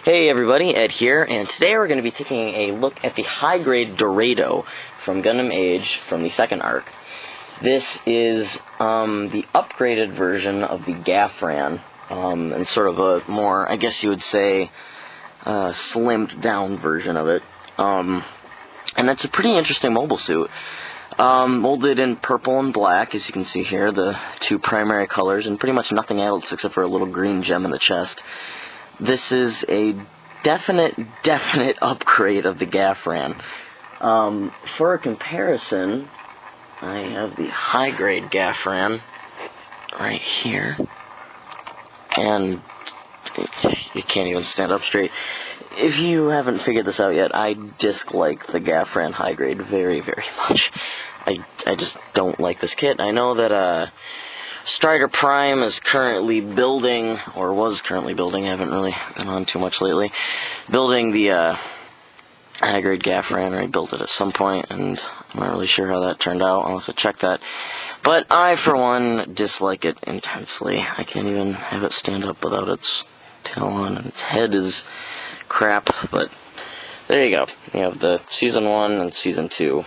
Hey everybody, Ed here, and today we're going to be taking a look at the high-grade Dorado from Gundam Age from the second arc. This is the upgraded version of the Gafran, and sort of a more, I guess you would say, slimmed down version of it. And it's a pretty interesting mobile suit. Molded in purple and black, as you can see here, the two primary colors, and pretty much nothing else except for a little green gem in the chest. This is a definite upgrade of the Gafran. For a comparison, I have the high-grade Gafran right here, and you can't even stand up straight. If you haven't figured this out yet, I dislike the Gafran high-grade very much. I just don't like this kit. I know that Strider Prime is currently building, or was currently building, I haven't really been on too much lately, building the high-grade Gafran, or he built it at some point, and I'm not really sure how that turned out. I'll have to check that. But I, for one, dislike it intensely. I can't even have it stand up without its tail on, and its head is crap, but there you go. You have the Season 1 and Season 2.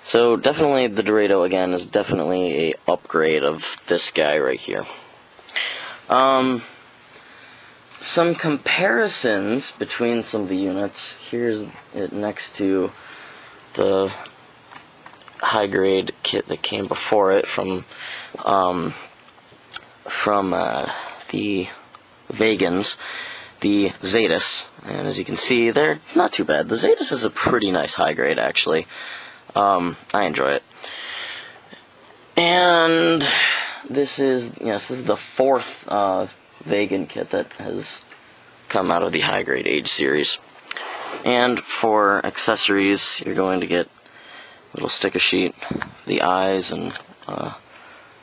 So definitely the Dorado, again, is definitely a upgrade of this guy right here. Some comparisons between some of the units. Here's it next to the high-grade kit that came before it from the Vegans, the Zetas, and as you can see, they're not too bad. The Zetas is a pretty nice high-grade, actually. I enjoy it. And this is the fourth Vegan kit that has come out of the high-grade Age series. And for accessories, you're going to get a little sticker sheet, the eyes, and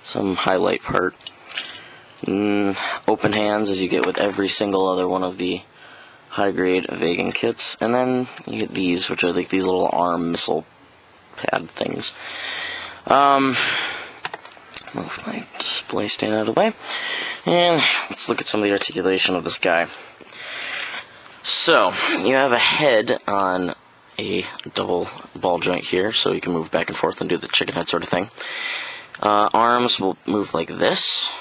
some highlight part. Open hands, as you get with every single other one of the high-grade Vegan kits. And then you get these, which are like these little arm missile pad things. Move my display stand out of the way. And let's look at some of the articulation of this guy. So, you have a head on a double ball joint here, so you can move back and forth and do the chicken head sort of thing. Arms will move like this.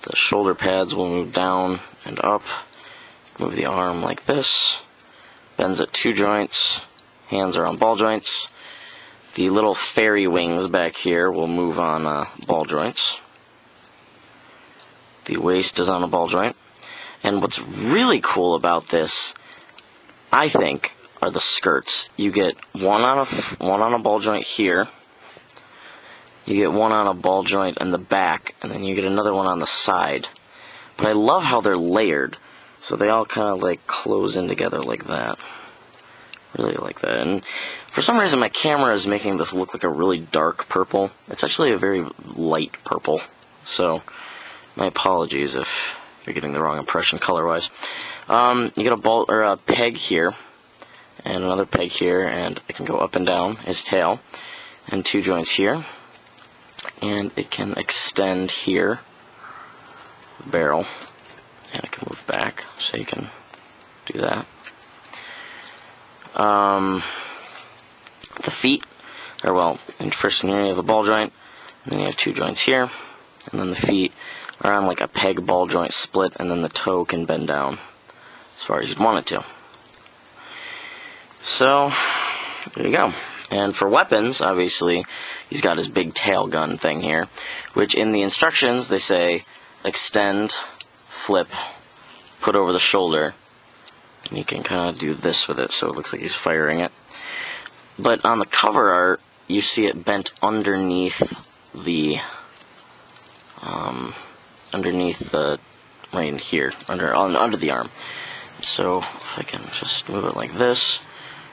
The shoulder pads will move down and up. Move the arm like this. Bends at two joints. Hands are on ball joints. The little fairy wings back here will move on ball joints. The waist is on a ball joint. And what's really cool about this, I think, are the skirts. You get one on a ball joint here. You get one on a ball joint in the back, and then you get another one on the side. But I love how they're layered, so they all kind of like close in together like that. Really like that. And for some reason my camera is making this look like a really dark purple. It's actually a very light purple. So my apologies if you're getting the wrong impression color-wise. You get a ball or a peg here and another peg here, and it can go up and down his tail, and two joints here, and it can extend here, barrel, and it can move back, so you can do that. The feet are, well, first here you have a ball joint, and then you have two joints here, and then the feet are on like a peg ball joint split, and then the toe can bend down as far as you'd want it to. So, there you go. And for weapons, obviously, he's got his big tail gun thing here, which in the instructions they say extend, flip, put over the shoulder, and you can kind of do this with it, so it looks like he's firing it. But on the cover art, you see it bent underneath the, right in here, under the arm. So if I can just move it like this,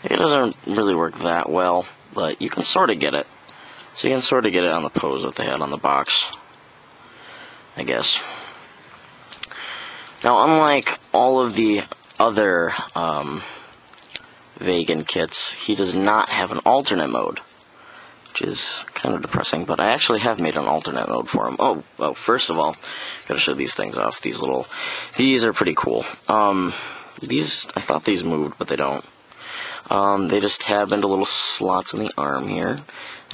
it doesn't really work that well, but you can sort of get it. So you can sort of get it on the pose that they had on the box, I guess. Now, unlike all of the other Vegan kits, he does not have an alternate mode. which is kind of depressing, but I actually have made an alternate mode for him. Oh, first of all, gotta show these things off. These are pretty cool. I thought these moved, but they don't. They just tab into little slots in the arm here. And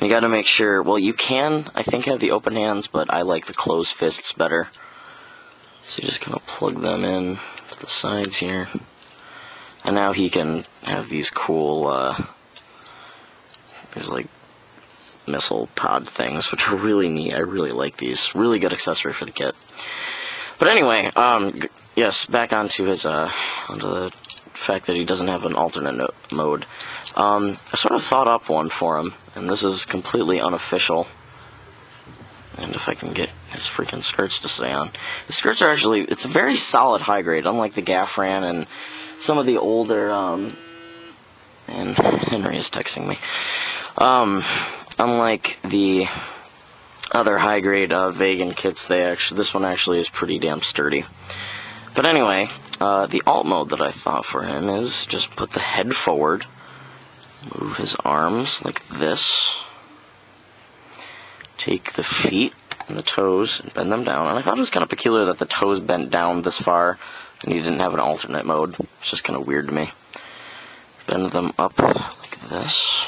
you gotta make sure, well, you can, I think, have the open hands, but I like the closed fists better. So you just kind of plug them in to the sides here. And now he can have these cool, these like missile pod things, which are really neat. I really like these. Really good accessory for the kit. But anyway, yes, back onto the fact that he doesn't have an alternate mode. I sort of thought up one for him, and this is completely unofficial. And if I can get his freaking skirts to stay on. The skirts are actually, it's a very solid high grade, unlike the Gaffran and some of the older, and Henry is texting me. Unlike the other high-grade Vegan kits, this one actually is pretty damn sturdy. But anyway, the alt mode that I thought for him is just put the head forward, move his arms like this, take the feet and the toes and bend them down. And I thought it was kind of peculiar that the toes bent down this far and he didn't have an alternate mode. It's just kind of weird to me. Bend them up like this.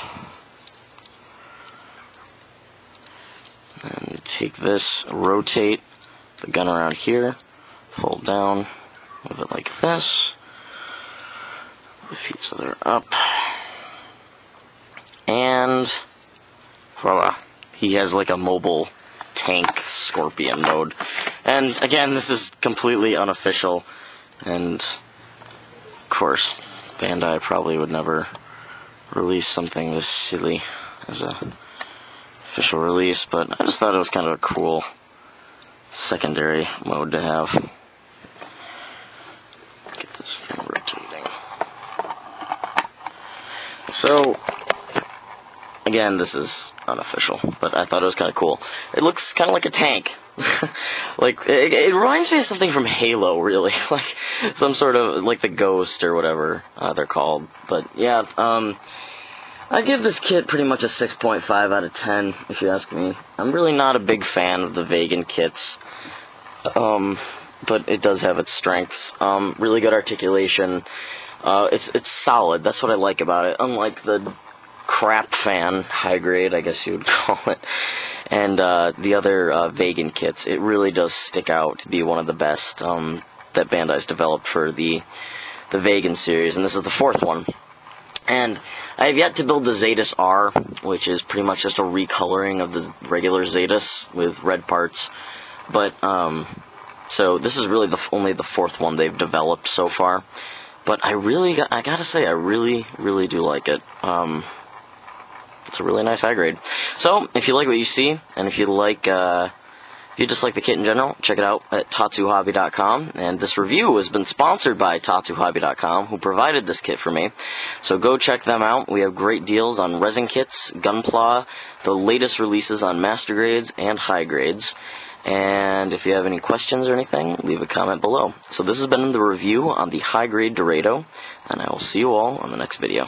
And take this, rotate the gun around here, fold down, move it like this. The feet so they're up. And voila. He has like a mobile tank scorpion mode. And again, this is completely unofficial. And of course, Bandai probably would never release something this silly as a official release, but I just thought it was kind of a cool secondary mode to have. Get this thing rotating. So, again, this is unofficial, but I thought it was kind of cool. It looks kind of like a tank. Like, it reminds me of something from Halo, really. Like, some sort of, like the Ghost or whatever they're called. But, yeah, I give this kit pretty much a 6.5 out of 10, if you ask me. I'm really not a big fan of the vegan kits, but it does have its strengths. Really good articulation. It's solid. That's what I like about it. Unlike the crap fan high grade, I guess you would call it, and the other vegan kits, it really does stick out to be one of the best that Bandai's developed for the vegan series, and this is the fourth one. And I have yet to build the Zetus R, which is pretty much just a recoloring of the regular Zetus with red parts. But, so this is really only the fourth one they've developed so far. But I gotta say, I really, really do like it. It's a really nice high grade. So, if you like what you see, and if you just like the kit in general, check it out at tatsuhobby.com. And this review has been sponsored by tatsuhobby.com, who provided this kit for me. So go check them out. We have great deals on resin kits, Gunpla, the latest releases on master grades and high grades. And if you have any questions or anything, leave a comment below. So this has been the review on the high grade Dorado, and I will see you all on the next video.